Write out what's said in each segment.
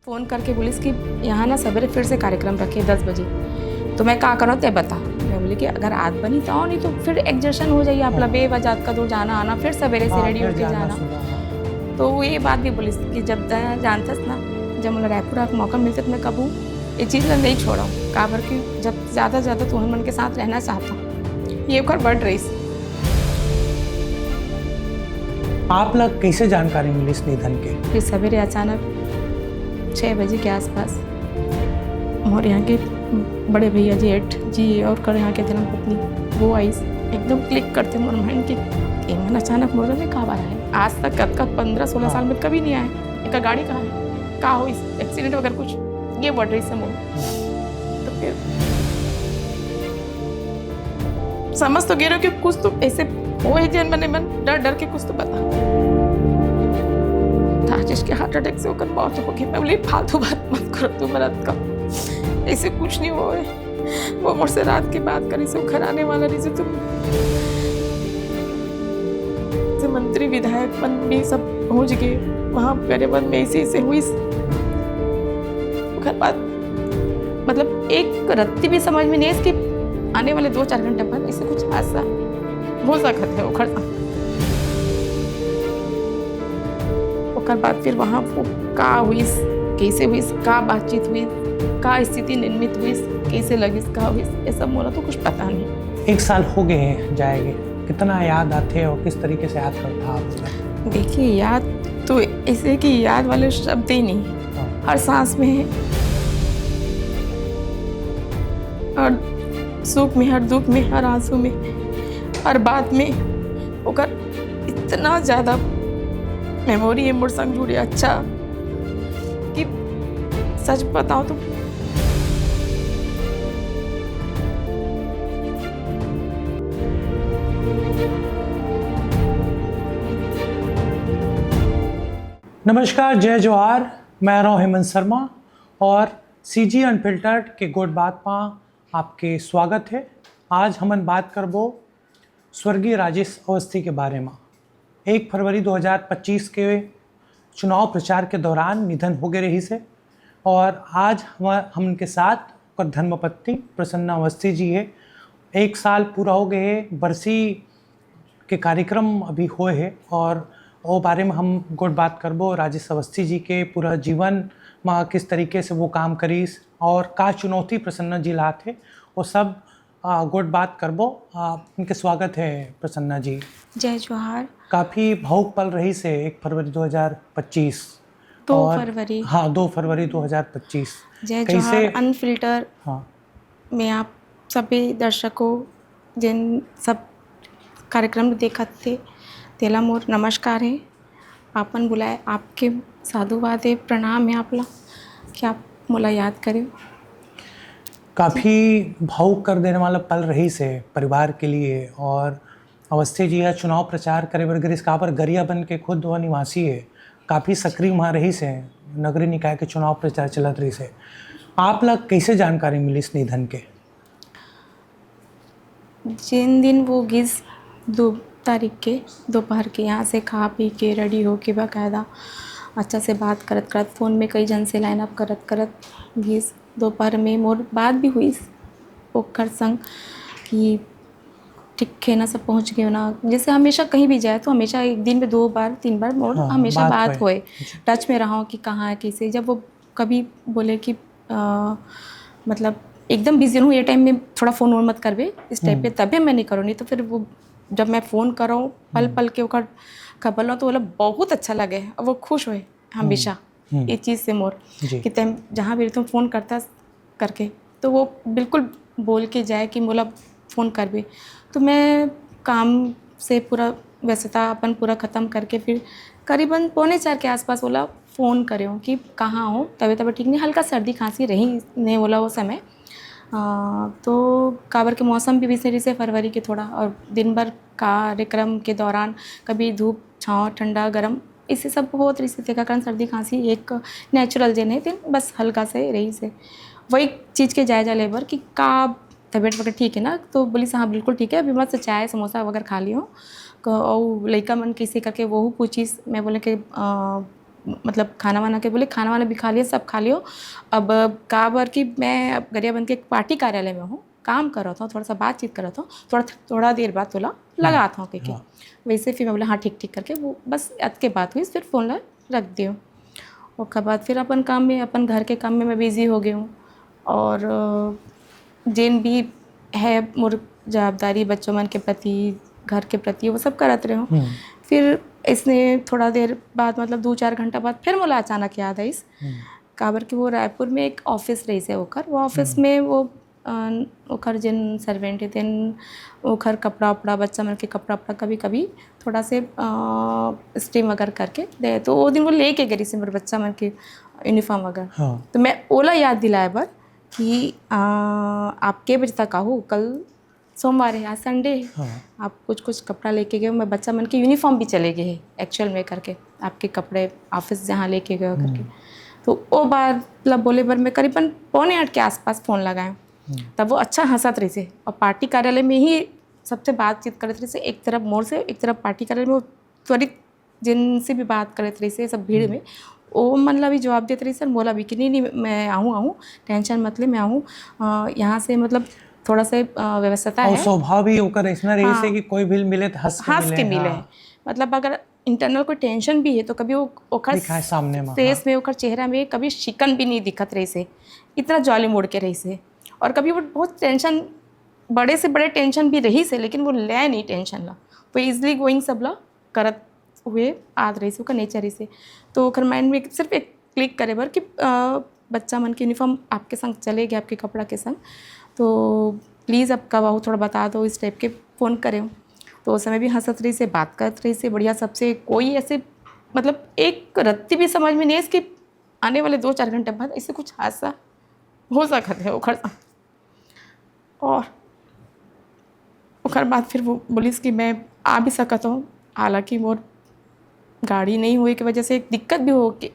Phone करके बोली कि यहाँ ना सवेरे फिर से कार्यक्रम रखे 10 बजे। तो मैं का करूँ ते बता। मैं बोली कि अगर आद बनी तो आओ, नहीं तो फिर एग्जर्शन हो जाइए आपला बेवजह का दूर जाना आना, फिर सवेरे से रेडी होके जाना। तो वो ये बात भी बोली कि जब जानथस ना, जब मुझे रायपुर आके मौका मिलता तो मैं कबू ये चीज़ ला नहीं छोड़ा हूँ। काबर कि जब ज़्यादा से ज़्यादा तुहन मन के साथ रहना चाहता हूँ, ये ओकर बढ़ रही। आप लोग कैसे जानकारी मिली इस निधन के? फिर सवेरे अचानक 6 बजे के आसपास और यहाँ के बड़े भैया जेठ जी और कर यहाँ के धर्म पत्नी वो आई, एकदम क्लिक करते मोर माइंड की एमन अचानक मोर में कहाँ आया है। आज तक कब का 15-16 साल में कभी नहीं आया। एक गाड़ी कहाँ है, कहाँ हो इस एक्सीडेंट वगैरह कुछ, ये बढ़ रही समोर। तो फिर समझ तो गए रहो कि कुछ तो ऐसे वो है जन मन डर डर के कुछ तो बता जिसके हार्ट अटैक से होकर मौत हो गई। मैं बोली फालतू बात मत करो तुम रात का, ऐसे कुछ नहीं हुआ है। वो मुझसे रात की बात करी से घर आने वाला नहीं से तुम से मंत्री विधायक मन भी सब पहुंच गए वहाँ मेरे मन में ऐसे हुई। घर बात मतलब एक रत्ती भी समझ में नहीं कि आने वाले 2-4 घंटे बाद ऐसे कुछ हादसा हो सकता है। वो खड़ा बाद फिर वहाँ वो का हुई, कैसे हुई, का बातचीत हुई, का स्थिति निर्मित हुई, कैसे लगी, का हुई, ये सब मोला तो कुछ पता नहीं। 1 साल हो गए हैं जाएंगे, कितना याद आते और किस तरीके से याद करता आप? देखिए याद तो ऐसे कि याद वाले शब्द ही नहीं, हर सांस में है, हर सुख में, हर दुख में, हर आंसू में, हर बात में होकर इतना ज़्यादा मेमोरी है मोर संग जुड़ी अच्छा कि सच बताओ तो नमस्कार, जय जोहार। मैं रहा हूं हेमंत शर्मा और सीजी अनफिल्टर्ड के गोड बात पा आपके स्वागत है। आज हमन बात करबो स्वर्गीय राजेश अवस्थी के बारे में। 1 फरवरी 2025 के चुनाव प्रचार के दौरान निधन हो गए रही से और आज हम उनके साथ धर्मपत्नी प्रसन्ना अवस्थी जी है। 1 साल पूरा हो गए है, बरसी के कार्यक्रम अभी हुए हैं और वो बारे में हम गुड बात करबो राजेश अवस्थी जी के पूरा जीवन में किस तरीके से वो काम करीस और का चुनौती प्रसन्ना जी लाते वो सब गुड बात करबो। उनके स्वागत है प्रसन्ना जी। जय जोहार। काफ़ी भावुक पल रही से 1 फरवरी 2025 2 और फरवरी 2 फरवरी 2025 जय जोहार अनफिल्टर हाँ में आप सभी दर्शकों जिन सब कार्यक्रम देखते थे तेला मोर नमस्कार है। आपन बुलाए आपके साधुवाद है, प्रणाम है आपला कि आप मोला याद करें। काफ़ी भावुक कर देने वाला पल रही से परिवार के लिए और अवस्थी जी है चुनाव प्रचार करे बर इसका पर गरिया बन के खुद वह निवासी है, काफ़ी सक्रिय वहाँ रही से नगरीय निकाय के चुनाव प्रचार चलत रही से। आप लोग कैसे जानकारी मिली इस निधन के? जिन दिन वो 2 तारीख के दोपहर के यहाँ से खा पी के रेडी हो के बाकायदा अच्छा से बात करत करत फ़ोन में कई जन से लाइन अप करत करत 20 दोपहर में मोर बात भी हुई ओकर संग कि ठीक है ना सब पहुँच गए ना। जैसे हमेशा कहीं भी जाए तो हमेशा एक दिन में 2 बार 3 बार मोर हमेशा बात होए, टच में रहा कि कहाँ है कैसे। जब वो कभी बोले कि मतलब एकदम बिजी हूँ ये टाइम में थोड़ा फ़ोन और मत करबे इस टाइप पे, तभी मैं नहीं करूँ। नहीं तो फिर वो जब मैं फ़ोन कर रहा हूँ पल पल के ओकर खबर लो तो बोला बहुत अच्छा लगे और वो खुश हुए हमेशा ये चीज़ से मोर कि तुम जहाँ भी तुम फ़ोन करता करके तो वो बिल्कुल बोल के जाए कि मोला फ़ोन कर भी। तो मैं काम से पूरा व्यस्तता अपन पूरा ख़त्म करके फिर करीबन 3:45 के आसपास बोला फ़ोन करे हूँ कि कहाँ हो, तबीयत ठीक नहीं, हल्का सर्दी खांसी रही नहीं बोला वो समय। तो काबर के मौसम भी विशेष से फरवरी के थोड़ा और दिन भर कार्यक्रम के दौरान कभी धूप छाँव ठंडा गर्म इससे सब होत रही से का कारण सर्दी खांसी एक नेचुरल जेन है, बस हल्का से रही से वही चीज़ के जायजा लेबर कि का तबीयत वगैरह ठीक है ना। तो बोली हाँ बिल्कुल ठीक है, अभी मत से चाय समोसा वगैरह खा लियो और लड़का मन कैसे करके वो पूछीस। मैं बोले कि मतलब खाना वाना के बोले खाना वाना भी खा लिया, सब खा लियो। अब का बार कि मैं अब गरियाबंद के एक पार्टी कार्यालय में हूँ, काम कर रहा था, थोड़ा सा बातचीत कर रहा था, थोड़ा देर बाद बोला लगा था के वैसे फिर मैं बोला हाँ ठीक ठीक करके वो बस अत के बात हुई, फिर फ़ोन रख दियो। उसके बाद फिर अपन काम में, अपन घर के काम में मैं बिज़ी हो गई हूँ। और जिन भी है मोर जवाबदारी बच्चों मन के प्रति, घर के प्रति, वो सब करत रहे हूँ। फिर इसने थोड़ा देर बाद मतलब 2-4 घंटा बाद फिर मोला अचानक याद आइस काबर कि वो रायपुर में एक ऑफिस रही से ओकर, वो ऑफिस में वो ओकर जिन सर्वेंट थे ओखर कपड़ा उपड़ा बच्चा मन के कपड़ा उपड़ा कभी कभी थोड़ा से स्टीम वगैरह करके दे, तो वो दिन वो लेके गई से मेरे बच्चा मन के यूनिफॉर्म वगैरह। हाँ। तो मैं ओला याद दिलाए बर कि आप के बजे तक आहू, कल सोमवार है, आज संडे है। हाँ। आप कुछ कपड़ा लेके गए, मैं बच्चा मन की यूनिफॉर्म भी चले गए हैं एक्चुअल में करके, आपके कपड़े ऑफिस जहाँ लेके गए करके। तो वो बार मतलब बोले बार मैं करीबन 7:45 के आसपास फ़ोन लगाएं, तब वो अच्छा हंसत रही से और पार्टी कार्यालय में ही सबसे बातचीत करते रही से, एक तरफ मोर से एक तरफ पार्टी कार्यालय में वो त्वरित जिनसे भी बात करते रही से सब भीड़ में, वो मतलब भी जवाब देते रही सर, बोला भी कि नहीं मैं आऊँ टेंशन मत ले, मैं आऊँ यहाँ से, मतलब थोड़ा से व्यवस्था और है। स्वभाव ही होकर ऐसा रही हाँ। से कि कोई भी मिले तो हंस के मिले। हाँ। मतलब अगर इंटरनल कोई टेंशन भी है तो कभी वो ओखर दिखाए सामने में, फेस में, ओखर चेहरा में कभी शिकन भी नहीं दिखत रही से, इतना जॉली मोड़ के रही से। और कभी वो बहुत टेंशन, बड़े से बड़े टेंशन भी रही से, लेकिन वो ले नहीं टेंशन ला, वो इजली गोइंग सब ला करत हुए आद रही से, ओकर नेचर ही से। तो ओखर माइंड में सिर्फ एक क्लिक करे बर कि बच्चा मन की यूनिफॉर्म आपके संग चले गए, आपके कपड़ा के संग, तो प्लीज़ अब कब आओ थोड़ा बता दो, इस टाइप के फ़ोन करे। तो उस समय भी हंसत रही से, बात करत रही से बढ़िया सबसे, कोई ऐसे मतलब एक रत्ती भी समझ में नहीं है इसकी आने वाले 2-4 घंटे बाद ऐसे कुछ हादसा हो सकता है ओखर संग। और ओखर बाद फिर वो बोलिस कि मैं आ भी सकत हूँ, हालांकि मोर गाड़ी नहीं हुई की वजह से एक दिक्कत भी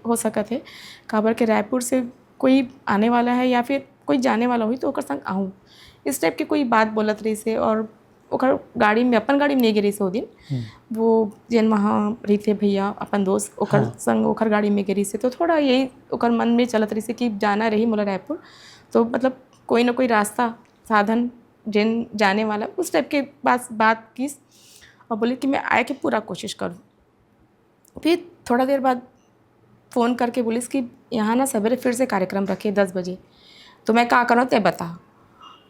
हो सकत है, काबर के रायपुर से कोई आने वाला है या फिर कोई जाने वाला हुई तो ओकर संग आहूँ, इस टाइप की कोई बात बोलत रही से। और ओकर गाड़ी में, अपन गाड़ी में नहीं गिरी से वो दिन, वो जिन वहाँ रही थे भैया अपन दोस्त ओकर संग ओकर गाड़ी में गिरी से, तो थोड़ा यही ओकर मन में चलत रही से कि जाना रही मोला रायपुर, तो मतलब कोई ना कोई रास्ता साधन जिन जाने वाला, उस टाइप के बात की। और बोले कि मैं आए के पूरा कोशिश करूँ। फिर थोड़ा देर बाद फ़ोन करके बोलिस कि यहाँ ना सवेरे फिर से कार्यक्रम रखे 10 बजे, तो मैं क्या करूँ ते बता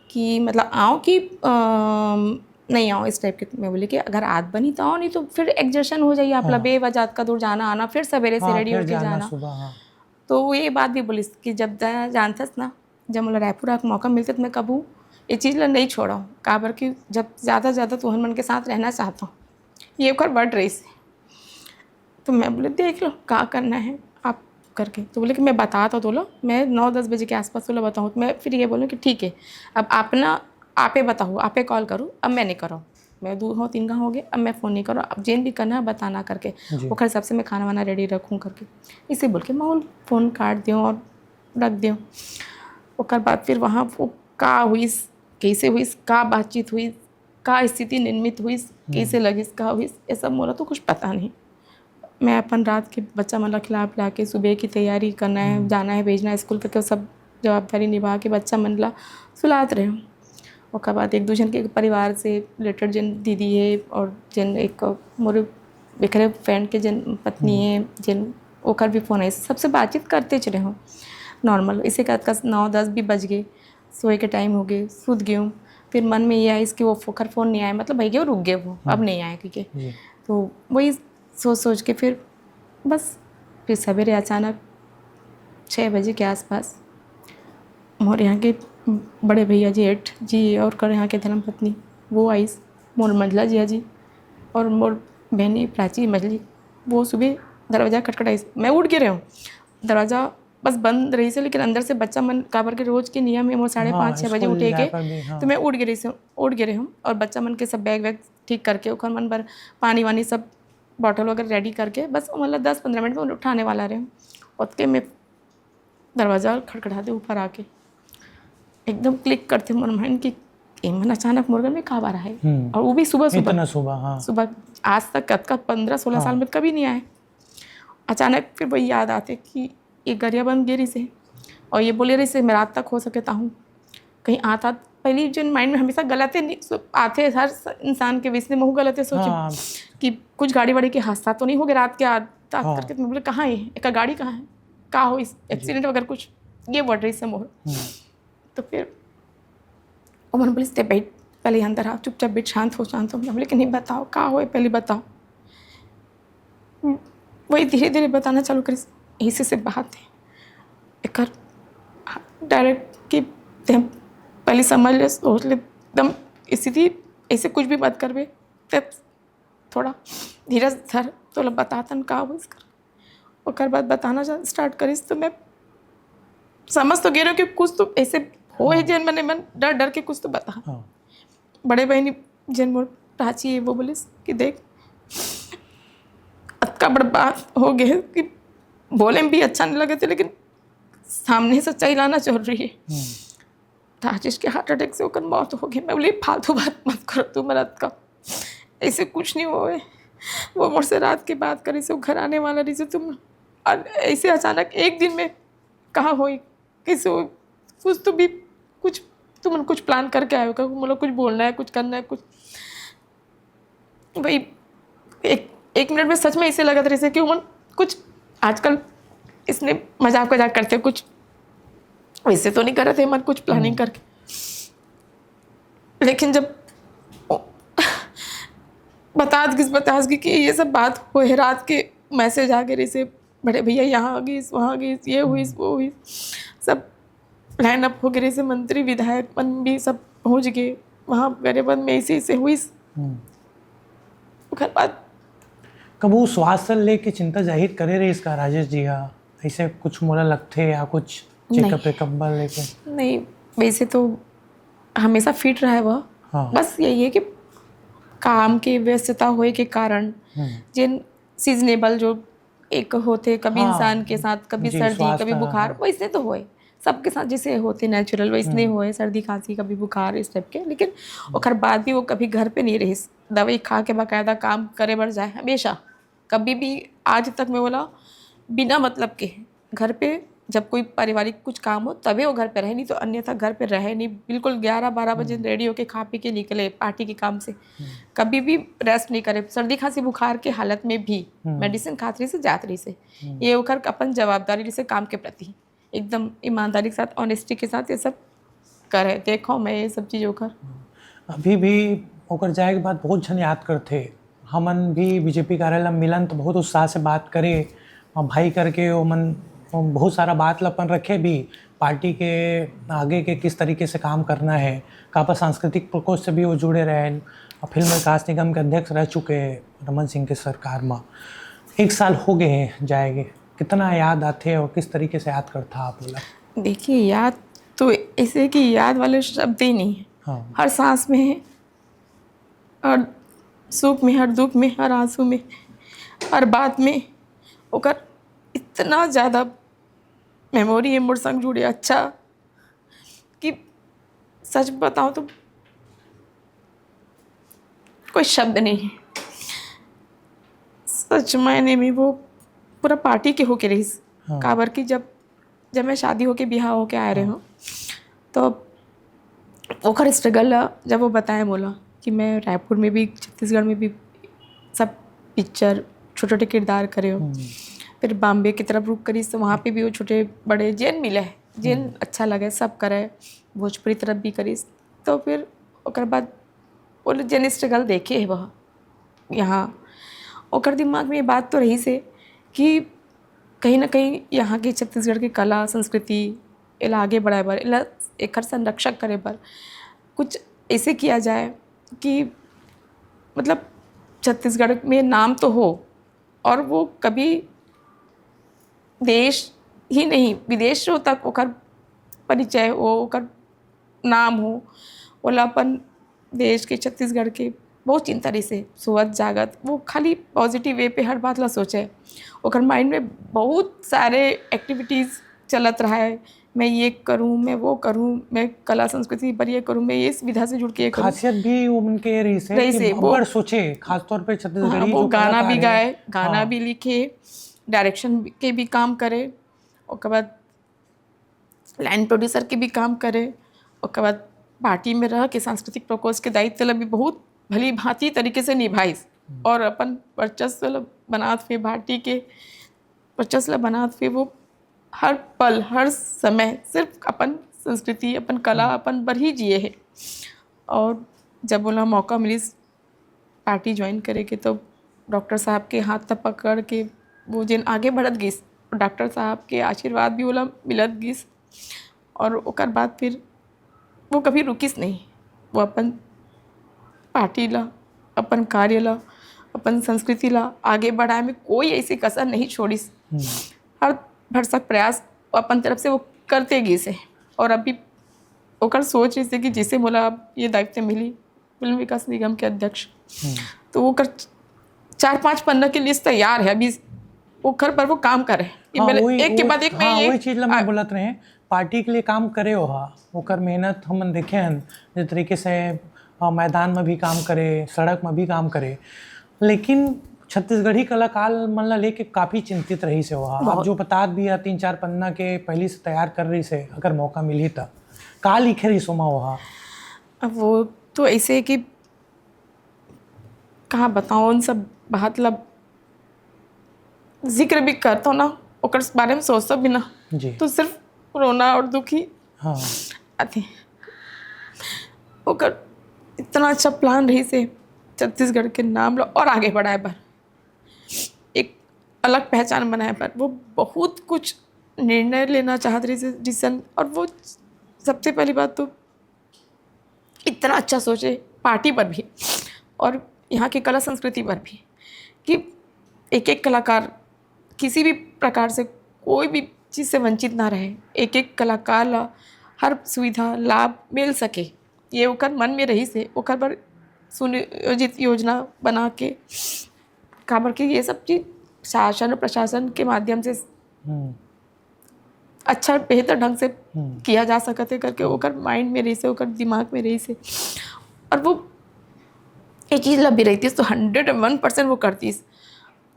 कि मतलब आऊँ कि नहीं आऊँ, इस टाइप के। मैं बोली कि अगर आद बनी तो आओ, नहीं तो फिर एग्जर्शन हो जाइए आप बेवजह का दूर जाना आना, फिर सवेरे से रेडी होके जाना। तो ये बात भी बोलिस कि जब जानथस ना, जब मुझे रायपुर आके मौका मिलता तो मैं कबू ये चीज़ ला नहीं छोड़ा हूँ, काबर कि जब ज़्यादा तुहन मन के साथ रहना चाहता हूँ, ये ओकर बढ़ रही से। तो मैं बोले देख लो क्या करना है आप करके। तो बोले कि मैं बताता बोलो, मैं 9-10 बजे के आसपास बोला बताऊँ। तो मैं फिर ये बोलूँ कि ठीक है, अब आपे बताऊँ, आपे कॉल करूँ, अब मैं नहीं करूँ, मैं 2-3 घंटे हो गए, अब मैं फ़ोन नहीं करूँ, अब जेन भी करना है बताना करके, वो खैर सबसे मैं खाना वाना रेडी रखूँ करके, इसे बोल के मैं फ़ोन काट दूँ और रख दूँ। उसके बाद फिर वहाँ वो का हुई, कैसे हुई, का बातचीत हुई, का स्थिति निर्मित हुई, कैसे लगी, का हुई, ये सब मोला तो कुछ पता नहीं। मैं अपन रात के बच्चा मतलब खिला पिला के सुबह की तैयारी करना है, जाना है, भेजना है स्कूल करके, सब जवाबदारी निभा के बच्चा मनला सुलात रहे हूँ। उसके बाद एक दूसरे के परिवार से रिलेटेड जिन दीदी है और जिन एक मोरे बिखरे फ्रेंड के जिन पत्नी है, जिन ओकर भी फ़ोन है, सबसे बातचीत करते चले हूँ नॉर्मल। इसे का 9-10 भी बज गए, सोए के टाइम हो गए, सूत गई हूँ। फिर मन में ये आई कि वो फोकर फ़ोन नहीं आया, मतलब भाई रुक गए वो, अब नहीं आए क्योंकि, तो वही सोच के फिर बस फिर सवेरे अचानक 6 बजे के आसपास मोर यहाँ के बड़े भैया जेठ जी और कर यहाँ के धर्मपत्नी वो आई, मोर मंझला जिया जी और मोर बहनी प्राची मझली, वो सुबह दरवाज़ा खटखटाई। मैं उठ के रही हूँ, दरवाज़ा बस बंद रही से, लेकिन अंदर से बच्चा मन काबर के रोज़ के नियम है वो 5:30-6 बजे उठे के, तो मैं उठ गिरी हूँ और बच्चा मन के सब बैग वैग ठीक करके ओखर मन भर पानी वानी सब बॉटल वगैरह रेडी करके बस मतलब 10-15 मिनट में उठाने वाला रहे हूँ। उसके मैं दरवाज़ा खटखटा दे, ऊपर आके एकदम क्लिक करते मोर माइंड की मन अचानक मुर्गन में कहाँ बार आए, और वो भी सुबह। सुबह आज तक कद का 15-16 साल में कभी नहीं आए। अचानक फिर वही याद आते कि ये गरियाबंद गिरी से और ये बोले रही से मैं रात तक हो सकता हूँ कहीं आता। पहली जो माइंड में हमेशा गलत आते हर इंसान के विषय में वो गलत सोचे हाँ। कि कुछ गाड़ी वाड़ी के हादसा तो नहीं हो गया रात के आधा हाँ। करके। मैं बोले कहाँ है एक गाड़ी कहाँ है का हो इस एक्सीडेंट वगैरह कुछ ये बढ़ रही से मोर। तो फिर उन्होंने बोले स्टेप बैठ पहले अंदर आओ चुपचाप बैठ शांत हो। मैं बोले कि नहीं बताओ का हो पहले बताओ। वही धीरे धीरे बताना चालू करी ऐसे से बात है एक डायरेक्ट कि पहले समझ ले सोच ले एकदम स्थिति ऐसे कुछ भी मत करबे तब थोड़ा धीरज धर तो बतातन का हो इसकर और बाद बताना स्टार्ट करीस तो मैं समझ तो गए कि कुछ तो ऐसे हो है जन मैंने मन डर डर के कुछ तो बता। बड़े बहनी जन मोर प्राची है वो बोले कि देख अतका बड़ बात हो गया कि बोले में भी अच्छा नहीं लगे थे लेकिन सामने सच्चाई लाना चल रही है। राजेश के हार्ट अटैक से होकर मौत हो गई। मैं बोली फालतू बात मत करो तू मरद का ऐसे कुछ नहीं हुए। वो मुझसे रात की बात करी से घर आने वाला रही से तुम ऐसे अचानक एक दिन में कहाँ हो किसी हो कुछ तो भी कुछ तुम कुछ प्लान करके आए हो मतलब कुछ बोलना है कुछ करना है कुछ भाई एक मिनट में सच में ऐसे लगा था जैसे कि उमन कुछ आजकल इसने मजाक करते कुछ वैसे तो नहीं कर रहे थे मन कुछ प्लानिंग करके। लेकिन जब बता कि ये सब बात हो है रात के मैसेज आ गए जैसे बड़े भैया यहाँ आ गई वहाँ गई ये हुई वो हुई सब लाइन अप हो गए जैसे मंत्री विधायक मन भी सब पहुँच गए वहाँ गरियाबंद में ऐसे हुई। घर बाद कबू स्वास्थ्य लेके चिंता जाहिर करे रहे इसका राजेश जी हाँ ऐसे कुछ मोला लगते या कुछ चेकअप वेकअप लेके नहीं वैसे तो हमेशा फिट रहा है वह। हाँ। बस यही है कि काम की व्यस्तता होए के कारण जिन सीजनेबल जो एक होते कभी हाँ। इंसान के साथ कभी सर्दी कभी बुखार हाँ। वैसे तो होए सबके साथ जैसे होते नेचुरल वैसे होए सर्दी खांसी कभी बुखार इस टाइप के। लेकिन और बाद भी वो कभी घर पे नहीं रही दवाई खा के बाकायदा काम करे बढ़ जाए हमेशा कभी भी आज तक मैं बोला बिना मतलब के घर पे जब कोई पारिवारिक कुछ काम हो तभी वो घर पे रहे नहीं तो अन्यथा घर पे रहे नहीं बिल्कुल 11-12 बजे रेडी होके खा पी के निकले पार्टी के काम से कभी भी रेस्ट नहीं करे। सर्दी खांसी बुखार के हालत में भी मेडिसिन खातरी से जातरी से ये होकर अपन जवाबदारी से काम के प्रति एकदम ईमानदारी के साथ ऑनेस्टी के साथ ये सब करे देखो मैं ये सब चीज़ होकर अभी भी होकर जाए के बाद बहुत जन याद करते हमन भी बीजेपी कार्यालय मिलन तो बहुत उत्साह से बात करे और भाई करके वो मन बहुत सारा बात लपन रखे भी पार्टी के आगे के किस तरीके से काम करना है कापा सांस्कृतिक प्रकोष्ठ से भी वो जुड़े रहे और फिल्म विकास निगम के अध्यक्ष रह चुके रमन सिंह के सरकार में 1 साल हो गए हैं जाएंगे कितना याद आते और किस तरीके से याद करता आप बोला। देखिए याद तो ऐसे कि याद वाले शब्द ही नहीं है हाँ। हर सांस में है हर सुख में हर दुख में हर आंसू में हर बात में होकर इतना ज़्यादा मेमोरी है मोर संग जुड़े अच्छा कि सच बताऊं तो कोई शब्द नहीं है। सच मायने में वो पूरा पार्टी के होके रही हाँ। काबर की जब मैं शादी होके बिहार होके आ रहे हूँ तो ओकर स्ट्रगल जब वो बताया बोला कि मैं रायपुर में भी छत्तीसगढ़ में भी सब पिक्चर छोटे छोटे किरदार करे हो फिर बॉम्बे की तरफ रुक करी तो वहाँ पे भी वो छोटे बड़े जेन मिले जेन अच्छा लगे सब करे भोजपुरी तरफ भी करी तो फिर ओकर बाद बोले जेन स्ट्रगल देखे है वह यहाँ ओकर दिमाग में ये बात तो रही से कि कहीं ना कहीं यहाँ की छत्तीसगढ़ की कला संस्कृति इला आगे बढ़ाए बर इला एक संरक्षक करे बर कुछ ऐसे किया जाए कि मतलब छत्तीसगढ़ में नाम तो हो और वो कभी देश ही नहीं विदेशों तक ओकर परिचय हो ओकर नाम हो ओला अपन देश के छत्तीसगढ़ के बहुत चिंता रही से सोवत जागत वो खाली पॉजिटिव वे पे हर बात ला सोचे ओकर माइंड में बहुत सारे एक्टिविटीज़ चलत रहा है मैं ये करूँ मैं वो करूँ मैं कला संस्कृति पर ये करूँ मैं ये विधा से जुड़ के खासियत भी उनके रही से वो सोचे खासतौर पे छत्तीसगढ़ी वो गाना भी गाए गाना भी लिखे डायरेक्शन के भी काम करे, ओकर बाद लाइन प्रोड्यूसर के भी काम करे, ओकर बाद पार्टी में रह के सांस्कृतिक प्रकोष्ठ के दायित्व ला भी बहुत भली भांति तरीके से निभाइस और अपन वर्चस्व ला बनात हुए पार्टी के वर्चस्व ला बनात हुए वो हर पल हर समय सिर्फ अपन संस्कृति अपन कला अपन पर ही जिए है। और जब बोला मौका मिली पार्टी ज्वाइन करे के तो डॉक्टर साहब के हाथ तक पकड़ के वो जिन आगे बढ़त गिस, डॉक्टर साहब के आशीर्वाद भी बोला मिलत गिस और ओकर बाद फिर वो कभी रुकिस नहीं। वो अपन पार्टी ला अपन कार्य ला अपन संस्कृति ला आगे बढ़ाए में कोई ऐसी कसर नहीं छोड़िस। हर भरसक प्रयास अपन तरफ से वो करते गिस है। और अभी ओकर सोच रही थी कि जिसे बोला अब ये दायित्व मिली फिल्म विकास निगम के अध्यक्ष, तो वो कर 4-5 पन्ना की लिस्ट तैयार है अभी वो घर पर वो काम करे एक के बाद एक में ये वही चीज ला मैं बोलत रहे पार्टी के लिए काम करे हो ओकर मेहनत हमन देखे हन जिस तरीके से मैदान में भी काम करे सड़क में भी काम करे, लेकिन छत्तीसगढ़ी कलाकार मन ला लेके काफ़ी चिंतित रही से वहाँ। अब जो बतात भी है 3-4 पन्ना के पहले से तैयार कर रही से अगर मौका मिली तब का लिखे रही सोमा वहाँ। अब वो तो ऐसे कि कहाँ बताऊँ उन सब बात लब जिक्र भी करता हूँ ना ओकर बारे में सोचता भी ना जी तो सिर्फ रोना और दुखी हाँ आते ओकर इतना अच्छा प्लान रही से छत्तीसगढ़ के नाम लो और आगे बढ़ाए पर एक अलग पहचान बनाए पर वो बहुत कुछ निर्णय लेना चाहत रही से डिसीजन। और वो सबसे पहली बात तो इतना अच्छा सोचे पार्टी पर भी और यहाँ की कला संस्कृति पर भी कि एक एक कलाकार किसी भी प्रकार से कोई भी चीज़ से वंचित ना रहे, एक एक कलाकार ला हर सुविधा लाभ मिल सके। ये ओकर मन में रही से ओकर पर सुनियोजित योजना बना के काबर के ये सब चीज़ शासन और प्रशासन के माध्यम से अच्छा बेहतर ढंग से किया जा सकते करके ओकर माइंड में रही से ओकर दिमाग में रही से और वो ये चीज़ ला भी रहती तो 101% वो करती।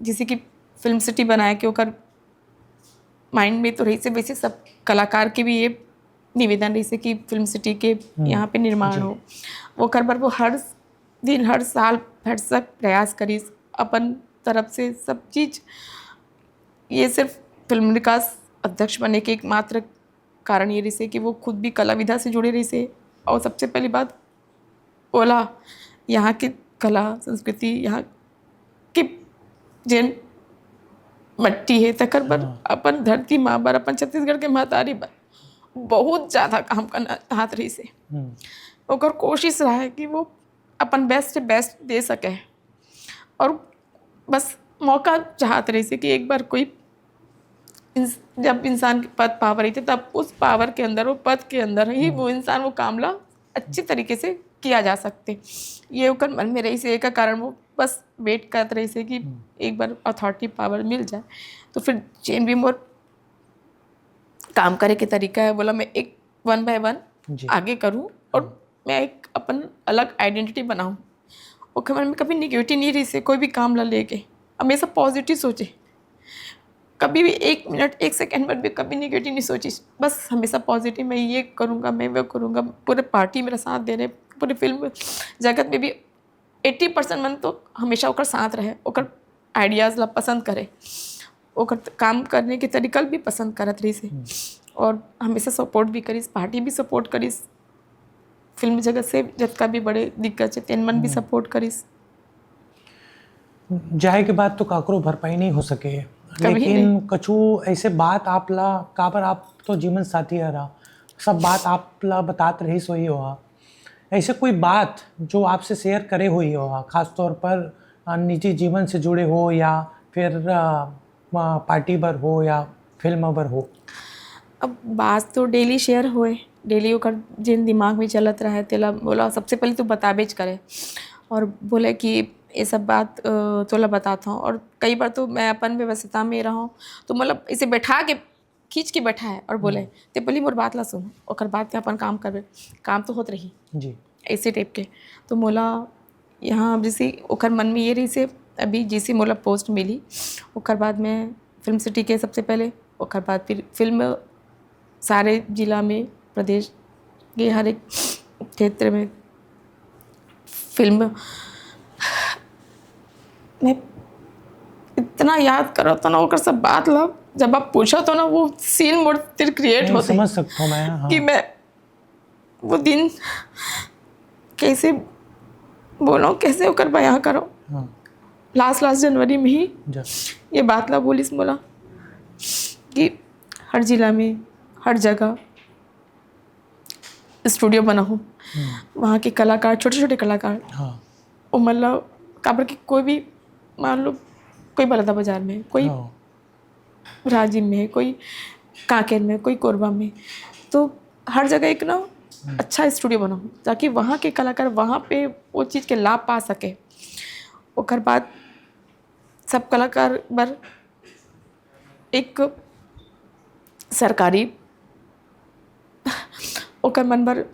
जैसे कि फिल्म सिटी बनाए के ओकर माइंड में तो रही से वैसे सब कलाकार के भी ये निवेदन रही से कि फिल्म सिटी के यहाँ पे निर्माण हो वो कर पर वो हर दिन हर साल भरसक प्रयास करी अपन तरफ से सब चीज़। ये सिर्फ फिल्म विकास अध्यक्ष बनने के एकमात्र कारण ये रही से कि वो खुद भी कला विधा से जुड़े रही से और सबसे पहली बात बोला यहाँ की कला संस्कृति यहाँ की जिन मट्टी है तकर पर अपन धरती माँ पर अपन छत्तीसगढ़ के महतारी पर बहुत ज़्यादा काम करना चाहत रही से ओकर कोशिश रहा है कि वो अपन बेस्ट से बेस्ट दे सके और बस मौका चाहत रही से कि एक बार कोई जब इंसान के पद पावर रही थी तब उस पावर के अंदर वो पद के अंदर ही वो इंसान वो कामला अच्छी तरीके से किया जा सकते। ये ओकर मन में रही से एक कारण वो बस वेट करते रही से कि एक बार अथॉरिटी पावर मिल जाए तो फिर चेन भी मोर काम करे के तरीका है बोला मैं एक 1 by 1 आगे करूं और मैं एक अपन अलग आइडेंटिटी बनाऊं। ओके मन में कभी निगेटिव नहीं रही से कोई भी काम ला लेके हमेशा पॉजिटिव सोचे, कभी भी 1 मिनट 1 सेकेंड पर भी कभी निगेटिव नहीं सोची, बस हमेशा पॉजिटिव मैं ये करूँगा मैं वो करूँगा। पूरे पार्टी मेरा साथ दे रहे पूरे फिल्म जगत में भी 80% मन तो हमेशा ओकर साथ रहे ओकर आइडियाज़ ला पसंद करे ओकर काम करने के तरीका भी पसंद करत रही से और हमेशा सपोर्ट भी करीस पार्टी भी सपोर्ट करीस फिल्म जगत से जतका भी बड़े दिग्गज है तेन मन भी सपोर्ट करीस। जाए के बाद तो काकरो भरपाई नहीं हो सके लेकिन कछु ऐसे बात आप ला काबर आप तो जीवन साथी है रहा सब बात आप ला बताते रही सोई हो ऐसे कोई बात जो आपसे शेयर करे हुई हो खास तौर पर निजी जीवन से जुड़े हो या फिर पार्टी पर हो या फिल्म पर हो। अब बात तो डेली शेयर हुए डेली ओकर जिन दिमाग में चलत रहा है तेला बोला सबसे पहले तो बताबेज करे और बोले कि ये सब बात तोला बताता हूँ। और कई बार तो मैं अपन व्यवस्था में रहा हूँ तो मतलब इसे बैठा के खींच के बैठा है और बोले ते पहले मोर बात ला सुन और बात के अपन काम करबे काम तो होत रही जी ऐसे टाइप के। तो मोला यहाँ जैसे ओकर मन में ये रही से अभी जैसे मोला पोस्ट मिली ओकर बाद में फिल्म सिटी के सबसे पहले, ओकर बाद फिर फिल्म सारे जिला में, प्रदेश के हर एक क्षेत्र में फिल्म मैं इतना याद करो तो ना ओकर सब बात ला जब आप पूछो तो ना वो सीन मोड़ फिर क्रिएट नहीं, होते समझ सकता हूँ मैं। हाँ। कि मैं वो दिन कैसे बोलो, कैसे होकर बयां करो। हाँ। लास्ट जनवरी में ही जा ये बात ला पुलिस बोला कि हर जिला में हर जगह स्टूडियो बना हो, वहाँ के कलाकार, छोटे छोटे कलाकार, हाँ। वो मतलब काबर की कोई भी, मान लो कोई बलदा बाजार में, कोई हाँ। राजिम में, कोई कांकेर में, कोई कोरबा में, तो हर जगह एक ना अच्छा स्टूडियो बना हो ताकि वहाँ के कलाकार वहाँ पे वो चीज़ के लाभ पा सके। ओकर बाद सब कलाकार बर एक सरकारी ओकर मन बर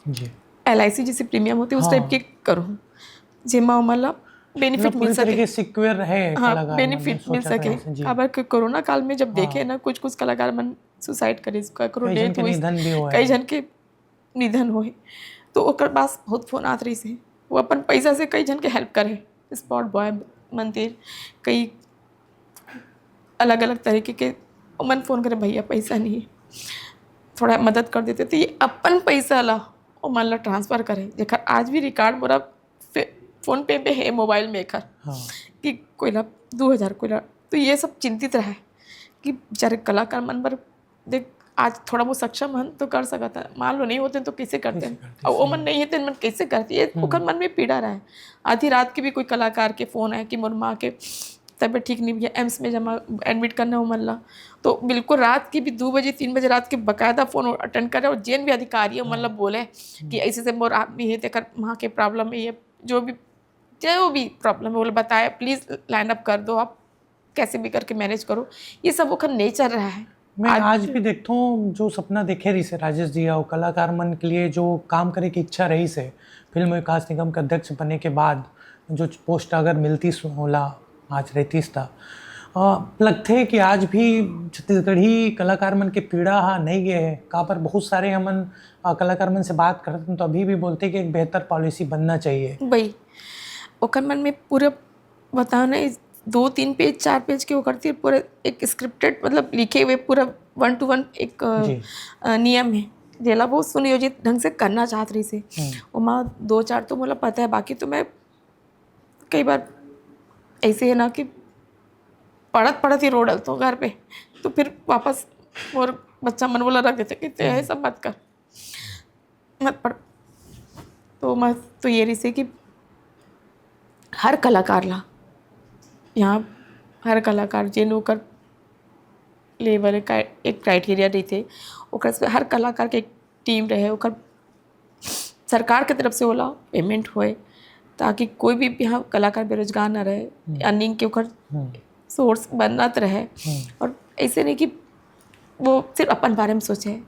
जी। LIC जैसे प्रीमियम होती है उस हाँ। टाइप के करूँ जेमा मतलब बेनिफिट पूरी मिल सके। तरीके से सिक्योर रहे हाँ, कलाकार, बेनिफिट मिल सके। जी। काबर कि कोरोना काल में जब देखे हाँ। ना कुछ कलाकार मन सुसाइड करे, ककरो कई जन डेथ के हुई, निधन भी हुए कई हैं। जन के निधन होए, तो ओकर पास बहुत फोन आत रही से, वो अपन पैसा से कई जन के हेल्प करे, स्पॉट बॉय मंदिर, कई अलग अलग तरीके के मन फोन करे, भैया पैसा नहीं है, थोड़ा मदद कर देते। तो ये अपन पैसा ला और मान ला ट्रांसफ़र करे, जेकर आज भी रिकॉर्ड मोरा फ़ोन पे है, मोबाइल में एकर हाँ। कि कोई ला 2000 कोई ला, तो ये सब चिंतित रहे कि बेचारे कलाकार मन बर देख आज थोड़ा बहुत सक्षम हन तो कर सकता है, मान लो नहीं होते तो कैसे करते हैं, और वो मन नहीं है मन कैसे करती है, ओकर मन में पीड़ा रहा है। आधी रात के भी कोई कलाकार के फ़ोन आए कि मोर माँ के तबीयत ठीक नहीं है, एम्स में जमा एडमिट करना हो मन ला, तो बिल्कुल रात की भी 2 बजे 3 बजे रात के बाकायदा फ़ोन अटेंड करे, और जेन भी अधिकारी है मतलब बोले कि ऐसे से मोर आदमी है तेकर वहाँ के प्रॉब्लम है, ये जो भी प्रॉब्लम है बोले बताए, प्लीज़ लाइन अप कर दो, आप कैसे भी करके मैनेज करो। ये सब ओकर नेचर रहा है। मैं आज भी देखता हूँ जो सपना देखे रही से राजेश जी और कलाकार मन के लिए जो काम करे की इच्छा रही से, फिल्म विकास निगम के अध्यक्ष बनने के बाद जो पोस्ट अगर मिलती होला आज रहती था, लगते कि आज भी छत्तीसगढ़ी कलाकार मन के पीड़ा नहीं गए है। का पर बहुत सारे हमन कलाकार मन से बात करते हैं तो अभी भी बोलते कि एक बेहतर पॉलिसी बनना चाहिए। भाई ओकर मन में पूरा बताओ ना, 2-3 पेज 4 पेज के वो करती है, पूरा एक स्क्रिप्टेड मतलब लिखे हुए पूरा 1 to 1 एक नियम है, जेला बहुत सुनियोजित ढंग से करना चाहत रही से। वहाँ 2-4 तो मुझे पता है, बाकी तो मैं कई बार ऐसे है ना कि पढ़त ही रो डलता हूँ घर पे, तो फिर वापस और बच्चा मन बोला रख देते कि ते सब मत कर, मत पढ़। तो मैं तो ये रही से कि हर कलाकार ला यहाँ, हर कलाकार जेन ओकर लेवल का एक क्राइटेरिया रही थे, ओकर से हर कलाकार के एक टीम रहे, ओकर सरकार के तरफ से होला पेमेंट होए ताकि कोई भी यहाँ कलाकार बेरोजगार ना रहे, अर्निंग के ओकर सोर्स बनत रहे। और ऐसे नहीं कि वो सिर्फ अपन बारे में सोचे,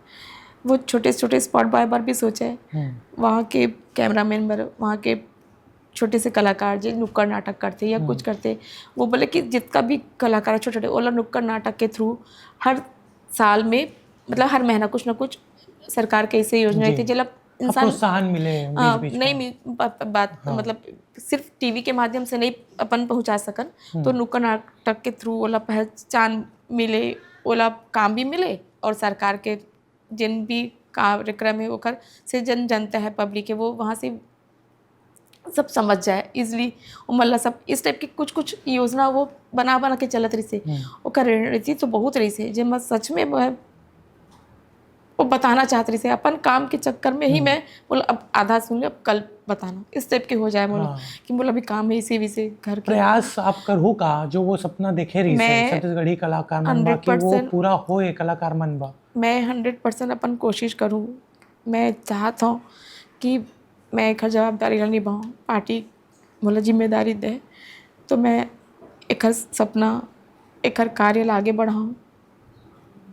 वो छोटे छोटे स्पॉट बॉय पर भी सोचे, वहाँ के कैमरामैन पर, वहाँ के छोटे से कलाकार जो नुक्कड़ नाटक करते या कुछ करते, वो बोले कि जितना भी कलाकार छोटे छोटे ओला नुक्कड़ नाटक के थ्रू हर साल में मतलब हर महीना कुछ ना कुछ सरकार के ऐसे योजना थी जब इंसान प्रोत्साहन मिले बीच नहीं बात मतलब सिर्फ टीवी के माध्यम से नहीं अपन पहुंचा सकन, तो नुक्कड़ नाटक के थ्रू ओला पहचान मिले, ओला काम भी मिले, और सरकार के जिन भी कार्यक्रम है ओकर से जन जनता है पब्लिक है वो वहाँ से सब समझ जाए इजली। मतलब सब इस टाइप की कुछ योजना वो बना के चलत रही से, ओकर रणनीति तो बहुत रही से जे मैं सच में वो बताना चाहत रही से। अपन काम के चक्कर में ही मैं बोला अब आधा सुन ले, अब कल बताना, इस टाइप के हो जाए बोला कि बोला अभी काम है इसी विषय घर के। प्रयास आप करूँ का जो वो सपना देखे रही से छत्तीसगढ़ी कलाकार मन बा कि वो पूरा होए कलाकार मन बा, मैं 100% अपन कोशिश करूँ। मैं चाहता हूँ कि मैं एक जवाबदारी निभाऊँ, पार्टी बोला जिम्मेदारी दे तो मैं एक सपना एक कार्य आगे बढ़ाऊँ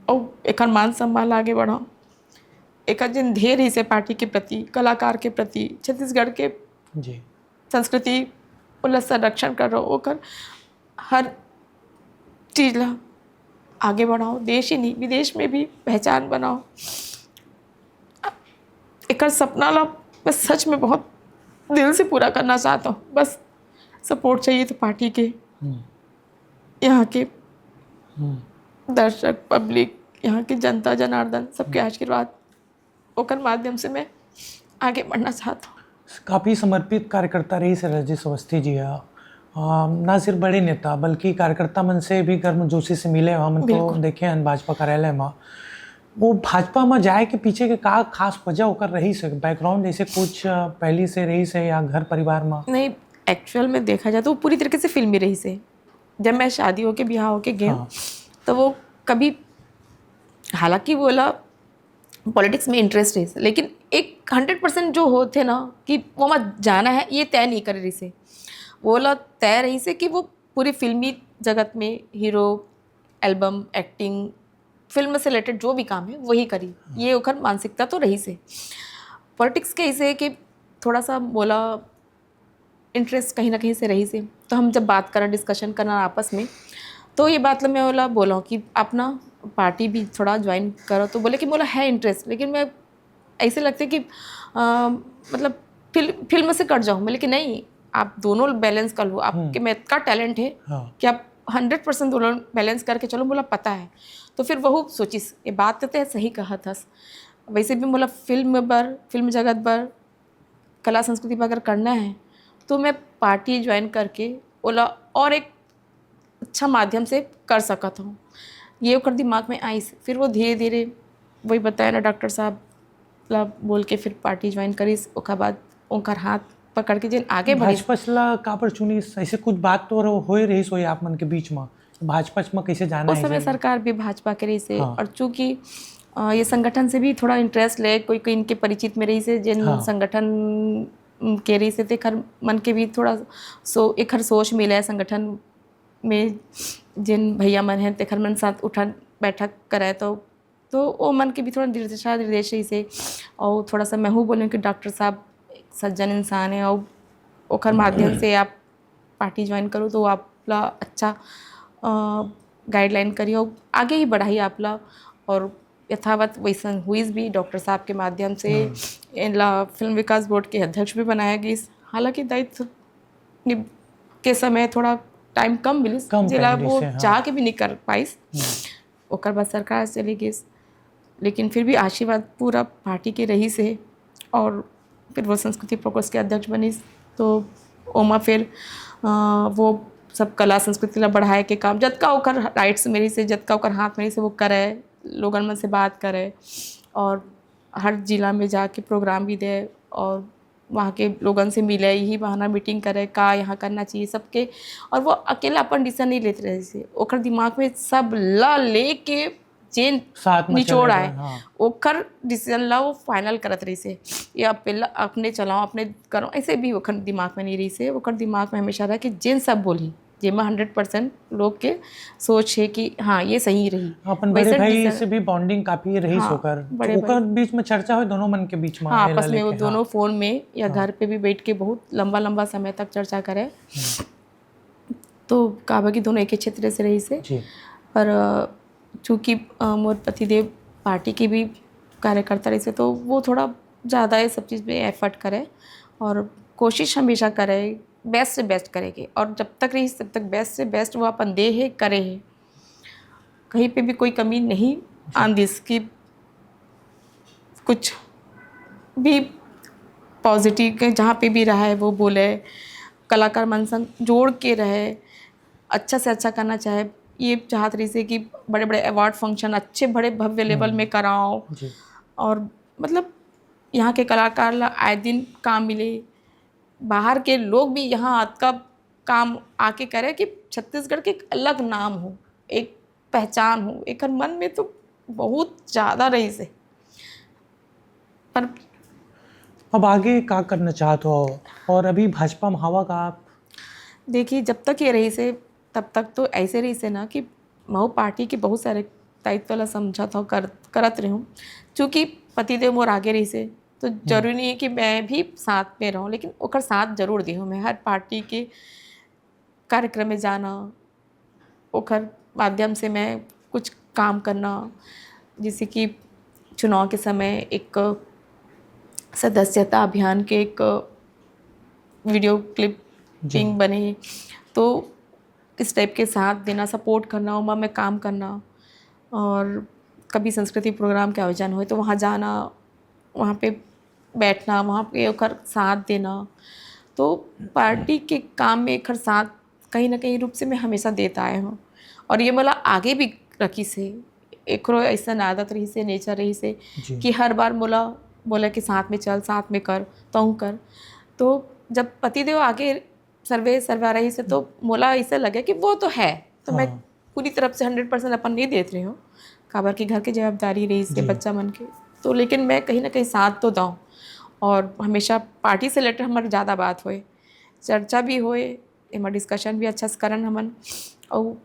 और एक मान सम्मान आगे बढ़ाऊँ, एक जिन ध्येय ही से पार्टी के प्रति, कलाकार के प्रति, छत्तीसगढ़ के जी संस्कृति उल्ला संरक्षण कर रहा हो, हर चीज़ ला आगे बढ़ाओ, देश ही नहीं विदेश में भी पहचान बनाओ। एक सपना ला मैं सच में बहुत दिल से पूरा करना चाहता हूँ। बस सपोर्ट चाहिए तो पार्टी के, यहाँ के दर्शक, पब्लिक, यहाँ की जनता जनार्दन सबके आशीर्वाद ओकर माध्यम से मैं आगे बढ़ना चाहता हूँ। काफ़ी समर्पित कार्यकर्ता रही से राजेश अवस्थी जी है। ना सिर्फ बड़े नेता बल्कि कार्यकर्ता मन से भी गर्मजोशी से मिले हम तो देखे हैं भाजपा कार्यालय में। वो भाजपा में जाए के पीछे के का खास वजह होकर रही से बैकग्राउंड ऐसे कुछ पहले से रही से या घर परिवार में? नहीं, एक्चुअल में देखा जाए तो वो पूरी तरीके से फिल्मी रही से। जब मैं शादी होके ब्याह होके गई तो वो कभी, हालांकि बोला पॉलिटिक्स में इंटरेस्ट है, लेकिन एक 100% जो होते ना कि वो मत जाना है ये तय नहीं कर रही से। वो ला तय रही से कि वो पूरी फिल्मी जगत में हीरो, एल्बम, एक्टिंग, फिल्म से रिलेटेड जो भी काम है वही करी। ये ओखर मानसिकता तो रही से। पॉलिटिक्स के ऐसे कि थोड़ा सा बोला इंटरेस्ट कहीं ना कहीं से रही से। तो हम जब बात करें, डिस्कशन करना आपस में, तो ये बात मैं बोला कि आप ना पार्टी भी थोड़ा ज्वाइन करो। तो बोले कि बोला है इंटरेस्ट, लेकिन मैं ऐसे लगते कि मतलब फिल्म से कट जाऊँ। मैं लेकिन नहीं, आप दोनों बैलेंस कर लो। आपके में इतना टैलेंट है कि आप 100% दोनों बैलेंस करके चलो। बोला पता है। तो फिर वह सोचिस ये बात कहते हैं सही कहा था। वैसे भी बोला फिल्म जगत पर, कला संस्कृति पर अगर करना है तो मैं पार्टी ज्वाइन करके बोला और एक अच्छा माध्यम से कर सकता हूँ। ये ओकर दिमाग में आई। फिर वो धीरे धीरे वही बताया ना डॉक्टर साहब ला बोल के फिर पार्टी ज्वाइन करीस। ओकर बाद ओकर हाथ पकड़ के जिन आगे बढ़ी। भाजपा का पर चुनी ऐसे कुछ बात तो हो रही सोई आप मन के बीच में, भाजपा में कैसे जाना है? उस समय सरकार भी भाजपा के रही से। और चूँकि ये संगठन से भी थोड़ा इंटरेस्ट ले, कोई कोई इनके परिचित में रही से जिन संगठन के रही से ते खर मन के भी थोड़ा एक हर सोच मिले संगठन में जिन भैया मन हैं तेखर मन साथ उठा बैठक करे तो वो मन के भी थोड़ा निर्देश रही से। और थोड़ा सा मैं हूँ बोलूँ कि डॉक्टर साहब एक सज्जन इंसान है और ओखर माध्यम से आप पार्टी ज्वाइन करो तो आपला अच्छा गाइडलाइन करिए और आगे ही बढ़ाइए आपला। और यथावत वैसा हुई भी डॉक्टर साहब के माध्यम से इनला फिल्म विकास बोर्ड के अध्यक्ष भी बनाया गई। हालांकि दायित्व के समय थोड़ा टाइम कम मिली जिला वो चाह के भी नहीं कर पाई। ओकर बाद सरकार चली गई, लेकिन फिर भी आशीर्वाद पूरा पार्टी के रही से। और फिर वो संस्कृति प्रकोष्ठ के अध्यक्ष बनी तो ओमा फिर वो सब कला संस्कृति ला बढ़ाए के काम जतका ओकर राइट्स मेरी से, जतका ओकर हाथ मेरी से वो करे, लोगन मन से बात करे और हर जिला में जाके प्रोग्राम भी दे और वहाँ के लोगन से मिले, यही बहाना मीटिंग करे का यहाँ करना चाहिए सबके। और वो अकेला अपन डिसीजन नहीं लेते रहे से, ओकर दिमाग में सब ला ले के जेन निचोड़ आए ओकर डिसीजन ला वो फाइनल करत रही से। या पहला अपने चलाओ अपने करो, ऐसे भी ओकर दिमाग में नहीं रही से। ओकर दिमाग में हमेशा रहा कि जेन सब बोली जेमा 100% लोग के सोच है कि हाँ ये सही रही। अपन बड़े भाई से भी बॉन्डिंग काफी रही सोकर ओकर बीच में चर्चा हो दोनों मन के बीच में। हाँ, आपस में वो दोनों फोन में या घर पे भी बैठ के बहुत लंबा लंबा समय तक चर्चा करे। तो काबा की दोनों एक ही क्षेत्र से रही से। पर चूँकि मोर पतिदेव पार्टी की भी कार्यकर्ता रही से तो वो थोड़ा ज़्यादा ये सब चीज़ में एफर्ट करे और कोशिश हमेशा करे बेस्ट से बेस्ट करेंगे। और जब तक रही तब तक बेस्ट से बेस्ट वो अपन दे है करे है, कहीं पे भी कोई कमी नहीं आंदी कि कुछ भी पॉजिटिव के जहाँ पे भी रहा है वो बोले, कलाकार मन संग जोड़ के रहे, अच्छा से अच्छा करना चाहे। ये चाहत रही से कि बड़े बड़े अवार्ड फंक्शन अच्छे बड़े भव्य लेवल में कराओ और मतलब यहाँ के कलाकार ला आए दिन काम मिले, बाहर के लोग भी यहाँ आपका काम आके करे कि छत्तीसगढ़ के एक अलग नाम हो, एक पहचान हो। एक मन में तो बहुत ज़्यादा रही से। पर अब आगे क्या करना चाहते हो? और अभी भाजपा में हवा का आप देखिए, जब तक ये रही से तब तक तो ऐसे रही से ना कि मऊ पार्टी के बहुत सारे दायित्व वाला समझौता करत रही हूँ। चूँकि पतिदेव मोर आगे रही से तो जरूरी नहीं है कि मैं भी साथ में रहूँ, लेकिन ओकर साथ जरूर दी हूँ। मैं हर पार्टी के कार्यक्रम में जाना, ओकर माध्यम से मैं कुछ काम करना, जैसे कि चुनाव के समय एक सदस्यता अभियान के एक वीडियो क्लिपिंग बने, तो इस टाइप के साथ देना, सपोर्ट करना, उमा में काम करना, और कभी संस्कृति प्रोग्राम के आयोजन हुए तो वहाँ जाना, वहाँ पे बैठना, वहाँ पे ओकर साथ देना। तो पार्टी के काम में एकर साथ कहीं ना कहीं रूप से मैं हमेशा देता आया हूँ, और ये मला आगे भी रखी से एकरो ऐसा आदत रही से, नेचर रही से कि हर बार मोला बोला कि साथ में चल, साथ में कर, तू कर। तो जब पतिदेव आगे सर्वे रही से तो मोला ऐसा लगे कि वो तो है, तो मैं पूरी तरफ से 100% अपन नहीं देख रही हूँ, काबर की घर की जवाबदारी रही से बच्चा मन के, तो लेकिन मैं कहीं ना कहीं साथ तो दूँ। और हमेशा पार्टी से रिलेटेड हमारे ज़्यादा बात होए, चर्चा भी होए, एमा डिस्कशन भी अच्छा से करन हमन। और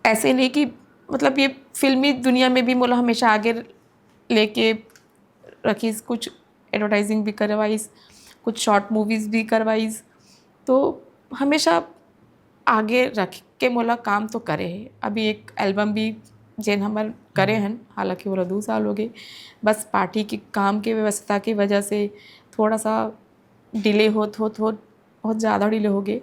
ऐसे नहीं कि मतलब ये फिल्मी दुनिया में भी मोला हमेशा आगे लेके रखीस, कुछ एडवर्टाइजिंग भी करवाइस, कुछ शॉर्ट मूवीज़ भी करवाइस, तो हमेशा आगे रख के मोला काम तो करे है। अभी एक एल्बम भी जेन हमर करे हन, हालांकि वो 2 साल हो गए, बस पार्टी के काम के व्यवस्था की वजह से थोड़ा सा डिले बहुत ज़्यादा डिले हो गए।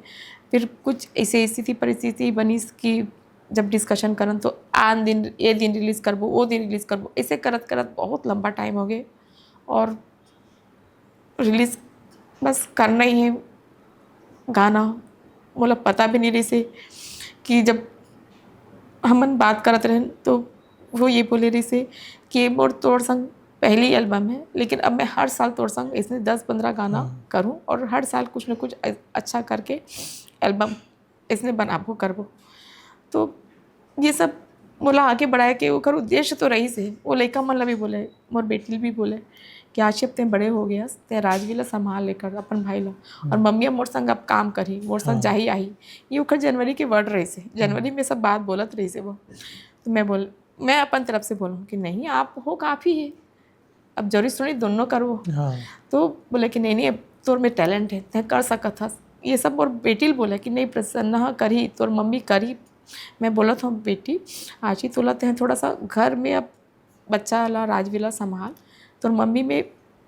फिर कुछ ऐसे स्थिति परिस्थिति बनी कि जब डिस्कशन करन तो आन दिन ये दिन रिलीज़ करबो, वो दिन रिलीज़ करबो, ऐसे करत करत बहुत लंबा टाइम हो गए, और रिलीज़ बस करना ही है गाना। मोला पता भी नहीं रही से कि जब हमन बात करत रहें तो वो ये बोले रही से कि मोर तोर संग पहली एल्बम है, लेकिन अब मैं हर साल तोर संग इसने 10-15 गाना करूं, और हर साल कुछ न कुछ अच्छा करके एल्बम इसने बनाबो करबो। तो ये सब मोला आगे बढ़ाए के ओकर उद्देश्य तो रही से। वो लइका मन ला भी बोले, मोर बेटी भी बोले कि आशिफ ते बड़े हो गया, ते राजवी ला संभाल लेकर अपन भाई ला, और मम्मी मोर संग अब काम करी, मोर संग जाही आई। ये ओकर जनवरी के वर्ड रही से, जनवरी में सब बात बोलत रही से वो। तो मैं अपन तरफ से बोलूँ कि नहीं, आप हो काफ़ी है, अब जरूरी सुनी दोनों करो। तो बोले कि नहीं अब तोर में टैलेंट है, ते कर सकत हस। ये सब मोर बेटी बोला कि नहीं प्रसन्न करी, तोर मम्मी करी। मैं बोला था बेटी आज ही तोला ते थोड़ा सा घर में अब बच्चा ला राजवीला संभाल, तो मम्मी में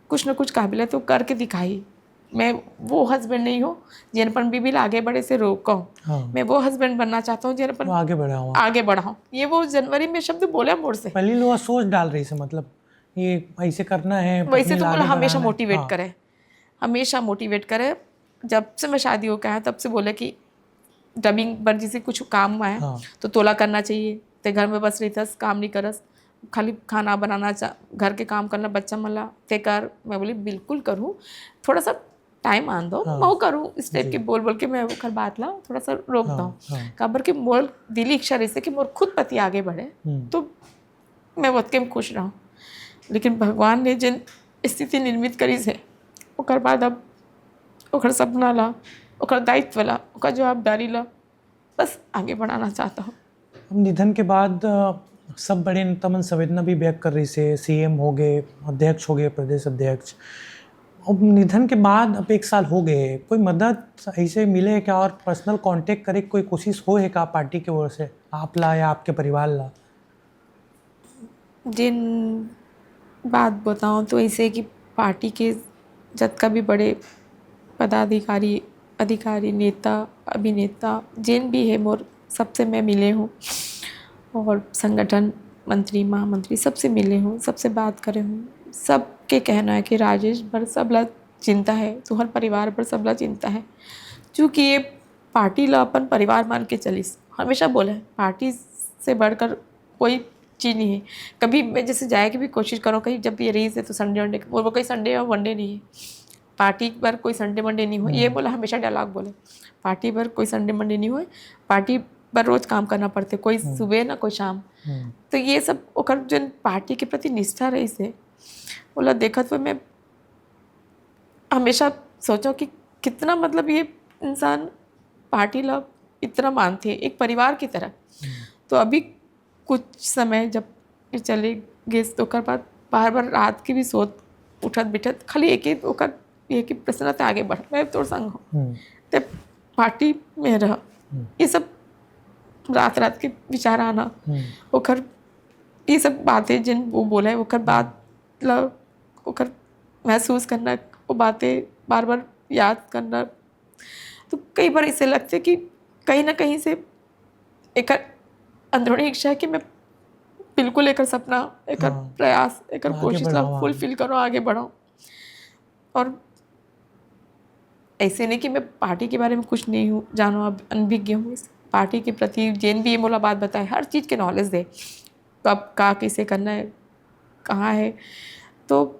कुछ न कुछ काबिलियत तो करके दिखाई। मैं वो हस्बैंड नहीं हूँ जिनपन बीबी आगे बढ़े से रोका हूँ। मैं वो हस्बैंड बनना चाहता हूँ जिनपन आगे बढ़ाऊँ। ये वो जनवरी में शब्द बोला मोड़ से। पहले लोग सोच डाल रही से, मतलब ये ऐसे करना है, वैसे तो बोला हमेशा मोटिवेट करे, हमेशा मोटिवेट करे। जब से मैं शादी हो गया तब से बोले कि डबिंग बन जैसे कुछ काम आया तो तोला करना चाहिए, ते घर में बस रहतस, काम नहीं करस, खाली खाना बनाना, घर के काम करना, बच्चा मला ते कर। मैं बोली बिल्कुल करूँ, थोड़ा सा टाइम आन दो, मैं करूँ इस टाइप के बोल के मैं वो बात ला थोड़ा सा रोकता हूँ। काबर के मोर दिली इच्छा रही कि मोर खुद पति आगे बढ़े तो मैं बहुत के खुश रहूँ। लेकिन भगवान ने जिन स्थिति निर्मित करी से ओकर बाद अब ओकर सपना ला, ओकर दायित्व ला, ओकर जवाबदारी ला बस आगे बढ़ाना चाहता हूँ। निधन के बाद सब बड़े नेता मन संवेदना भी व्यक्त कर रही से, सीएम हो गए, अध्यक्ष हो गए, प्रदेश अध्यक्ष। अब निधन के बाद अब 1 साल हो गए, कोई मदद ऐसे मिले क्या, और पर्सनल कांटेक्ट करे कोई कोशिश हो है का पार्टी की ओर से आप ला या आपके परिवार ला? जिन बात बताऊँ तो ऐसे कि पार्टी के जितना भी बड़े पदाधिकारी, अधिकारी, नेता, अभिनेता जिन भी है मोर सबसे मैं मिले हूँ, और संगठन मंत्री, महामंत्री सबसे मिले हूँ, सबसे बात करे हूँ। सबके कहना है कि राजेश पर सबला चिंता है, तुम्हारे परिवार पर सबला चिंता है, क्योंकि ये पार्टी ला अपन परिवार मान के चलिस। हमेशा बोले पार्टी से बढ़कर कोई चीज़ नहीं है। कभी मैं जैसे जाए की भी कोशिश करो कहीं, जब ये रही से तो संडे वनडे, वो कोई संडे और वनडे नहीं है, पार्टी पर कोई संडे मंडे नहीं हो। ये बोला हमेशा डायलॉग बोले, पार्टी पर कोई संडे मंडे नहीं हो, पार्टी पर रोज काम करना पड़ते, कोई सुबह ना कोई शाम। तो ये सब ओकर जो पार्टी के प्रति निष्ठा रही से बोला देखत हुए मैं हमेशा सोचा कि कितना मतलब ये इंसान पार्टी ला इतना मानते हैं, एक परिवार की तरह। तो अभी कुछ समय जब चले गए तो बाद बार रात की भी सोच उठत बिठत खाली एक प्रश्न आगे बढ़, मैं तोर संग हूँ ते पार्टी में रह। ये सब रात रात के विचार आना ओकर ये सब बातें जिन वो बोला है ओकर बात मतलब ओकर महसूस करना वो बातें बार बार याद करना। तो कई बार ऐसे लगते कि कहीं ना कहीं से एक अंदरूनी इच्छा है कि मैं बिल्कुल एक सपना एक प्रयास एक आगे कोशिश बढ़ाओ, फुलफिल करो आगे बढ़ो। और ऐसे नहीं कि मैं पार्टी के बारे में कुछ नहीं हूँ जानो अब अनभिज्ञ हूँ इस पार्टी के प्रति जिन भी ये मोला बात बताए हर चीज़ के नॉलेज दे कब का कैसे करना है कहाँ है। तो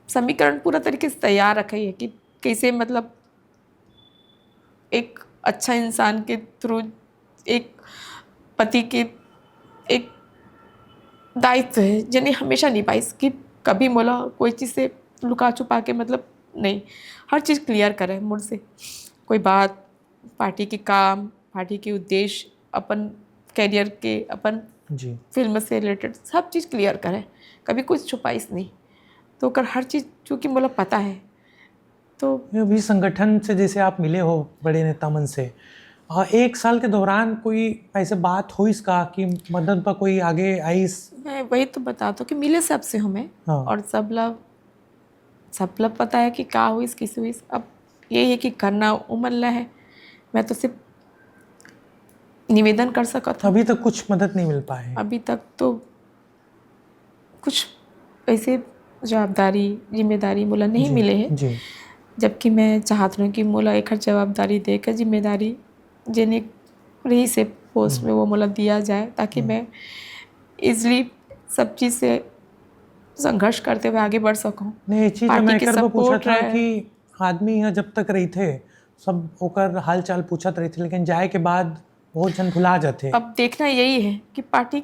समीकरण पूरा तरीके से तैयार रखा ही है कि कैसे मतलब एक अच्छा इंसान के थ्रू एक पति के एक दायित्व है जिन्हें हमेशा निभाई कि कभी मोला कोई चीज़ से लुका छुपा के मतलब नहीं हर चीज़ क्लियर करे मुझसे कोई बात पार्टी के काम पार्टी के उद्देश्य अपन कैरियर के अपन जी फिल्म से रिलेटेड सब चीज़ क्लियर करे कभी कुछ छुपाइस नहीं। तो कर हर चीज़ चूँकि मोला पता है तो अभी संगठन से जैसे आप मिले हो बड़े नेता मन से, एक साल के दौरान कोई ऐसे बात हुई इसका कि मदद पर कोई आगे आई? मैं वही तो बताता हूँ कि मिले सबसे हमें हाँ। और सब लोग पता है कि का हुई किसी हुई। अब यही है कि करना उमन है मैं तो सिर्फ निवेदन कर सका था। अभी तक कुछ मदद नहीं मिल पाए? अभी तक तो कुछ ऐसे जवाबदारी जिम्मेदारी मोला नहीं जी, मिले हैं जी जबकि मैं चाहती हूँ कि मोला एक जवाबदारी देकर जिम्मेदारी जिन्हें रही से पोस्ट में वो मोला दिया जाए ताकि मैं इजली सब चीज़ से संघर्ष करते हुए आगे बढ़ सकूं। नहीं ये चीज़ पार्टी मैं के कर पूछा सपोर्ट था रहे कि आदमी यहाँ जब तक रही थे सब ओकर हाल चाल पूछत रही थे लेकिन जाए के बाद बहुत जन भुला जाते। अब देखना यही है कि पार्टी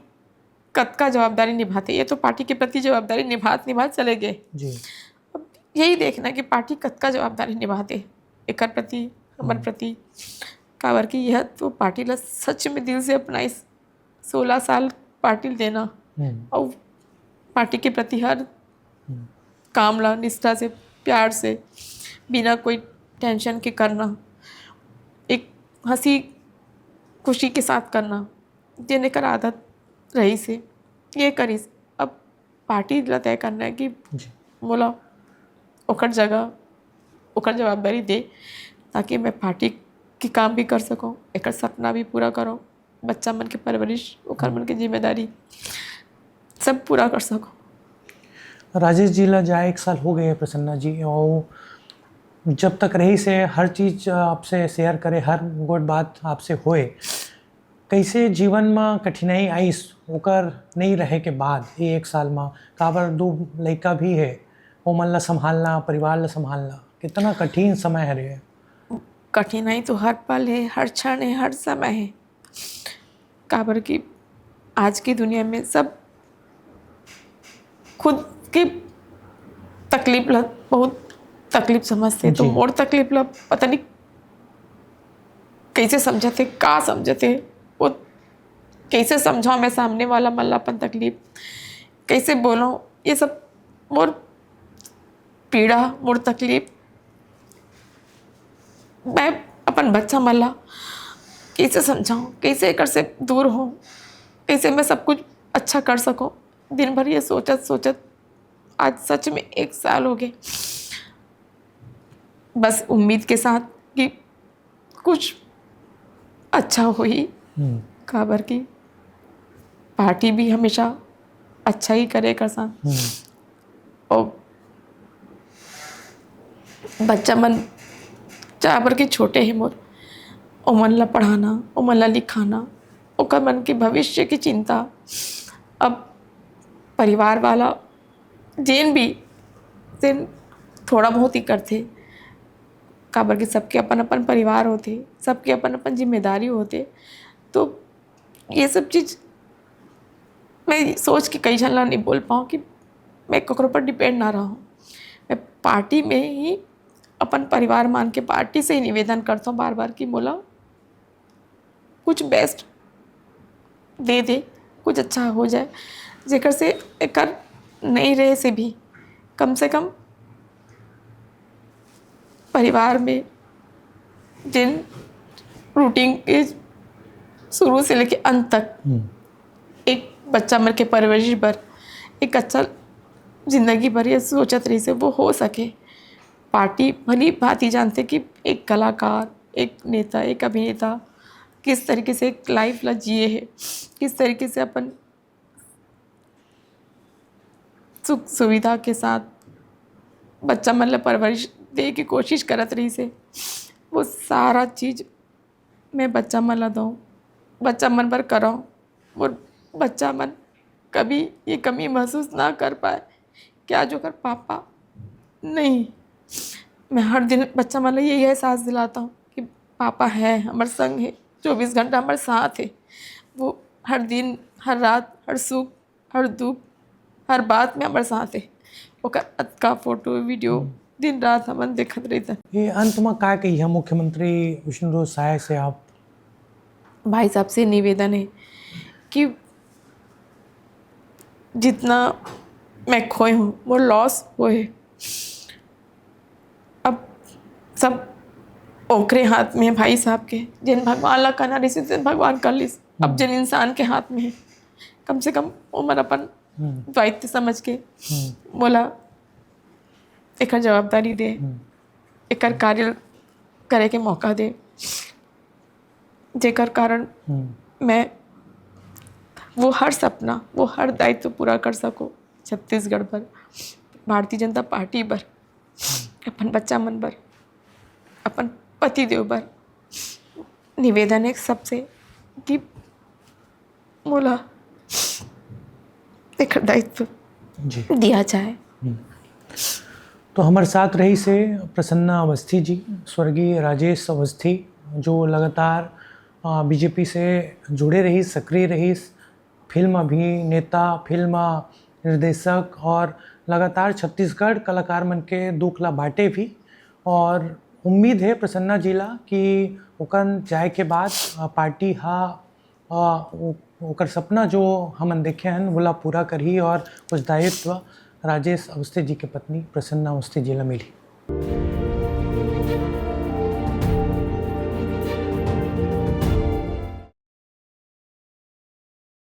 कद का जवाबदारी निभाते ये तो पार्टी के प्रति जवाबदारी निभा चले गए। जी अब यही देखना कि पार्टी कद का जवाबदारी निभाते एक प्रति हमारे प्रति काबर की यह तो पार्टी ला सच में दिल से अपनाई 16 साल पार्टी देना और पार्टी के प्रति हर काम ला निष्ठा से प्यार से बिना कोई टेंशन के करना एक हंसी खुशी के साथ करना जिन्हें कर आदत रही से ये करीस। अब पार्टी ला तय करना है कि जी बोला ओकर जगह ओकर जवाबदारी दे ताकि मैं पार्टी की काम भी कर सकूं एक सपना भी पूरा करूं बच्चा मन के परवरिश ओकर मन की जिम्मेदारी सब पूरा कर सकूं। राजेश जी ला जाए 1 साल हो गए हैं प्रसन्ना जी, और जब तक रही से हर चीज़ आपसे शेयर करे हर गोट बात आपसे होए कैसे जीवन में कठिनाई आई ओकर नहीं रहे के बाद ये 1 साल में काबर 2 लड़का भी है ओमन ला संभालना परिवार ला संभालना कितना कठिन समय है रे। कठिनाई तो हर पल है हर क्षण है हर समय है काबर की आज की दुनिया में सब खुद की तकलीफ ला बहुत तकलीफ समझते तो जी। मोर तकलीफ ला पता नहीं कैसे समझते का समझते वो कैसे समझाओ मैं सामने वाला मल्ला अपन तकलीफ कैसे बोलो ये सब मोर पीड़ा मोर तकलीफ मैं अपन बच्चा मल्ला कैसे समझाऊं कैसे कर से दूर हो कैसे मैं सब कुछ अच्छा कर सकूं। दिन भर ये सोचत सोचत आज सच में 1 साल हो गए बस उम्मीद के साथ कि कुछ अच्छा हुई खबर की पार्टी भी हमेशा अच्छा ही करे कर साथ और बच्चा मन चाबर के छोटे हैं मोर ओमन ला पढ़ाना ओमन ला लिखाना ओकर मन के भविष्य की चिंता। अब परिवार वाला जेन भी जेन थोड़ा बहुत ही करते काबर के सबके अपन अपन परिवार होते सबके अपन अपन जिम्मेदारी होते तो ये सब चीज़ मैं सोच के कई झल्ला नहीं बोल पाऊँ कि मैं ककरों पर डिपेंड ना रहूँ। मैं पार्टी में ही अपन परिवार मान के पार्टी से ही निवेदन करता हूँ बार बार कि बोला कुछ बेस्ट दे दे कुछ अच्छा हो जाए जेकर से कर नहीं रहे से भी कम से कम परिवार में जिन रूटीन के शुरू से लेके अंत तक एक बच्चा मर के परवरिश पर एक अच्छा जिंदगी भर ये सोचत रही से वो हो सके। पार्टी भली भांति जानते कि एक कलाकार, एक नेता, एक अभिनेता किस तरीके से एक लाइफ ला जिए है, किस तरीके से अपन सुख सुविधा के साथ बच्चा मन ला परवरिश दे की कोशिश करत रही से। वो सारा चीज़ मैं बच्चा मन ला दूँ, बच्चा मन पर कराऊँ और बच्चा मन कभी ये कमी महसूस ना कर पाए क्या जो कर पापा नहीं। मैं हर दिन बच्चा मन ला यही एहसास दिलाता हूँ कि पापा है, हमारे संग है, 24 घंटा हमारे साथ है। वो हर दिन, हर रात, हर सुख, हर दुख, हर बात में हमारे साथ है। ओकर का फोटो वीडियो दिन रात हमन देखत रहता। ये अंत में का कही है मुख्यमंत्री विष्णुदेव साय से आप? भाई साहब से निवेदन है कि जितना मैं खोए हूँ वो लॉस हुए, अब सब ओकरे हाथ में है भाई साहब के। जिन भगवान ला करना रही जिन भगवान कर ली, अब जिन इंसान के हाथ में है कम से कम उम्र अपन दायित्व समझ के बोला एक जवाबदारी दे, एक कार्य करे के मौका दे, जेकर कारण मैं वो हर सपना, वो हर दायित्व पूरा कर सको छत्तीसगढ़ पर, भारतीय जनता पार्टी पर, अपन बच्चा मन पर, अपन पति देव पर। निवेदन है सबसे कि मोला एक दायित्व दिया जाए। तो हमारे साथ रही से प्रसन्ना अवस्थी जी, स्वर्गीय राजेश अवस्थी, जो लगातार बीजेपी से जुड़े रही, सक्रिय रही, फिल्म अभिनेता, फिल्म निर्देशक और लगातार छत्तीसगढ़ कलाकार मन के दुख ला बाटे भी। और उम्मीद है प्रसन्ना जिला कि ओकन जाए के बाद पार्टी ओकर सपना जो हमन देखे हैं वो ला पूरा करही और कुछ दायित्व राजेश अवस्थी जी के पत्नी प्रसन्ना अवस्थी जी ला मिली।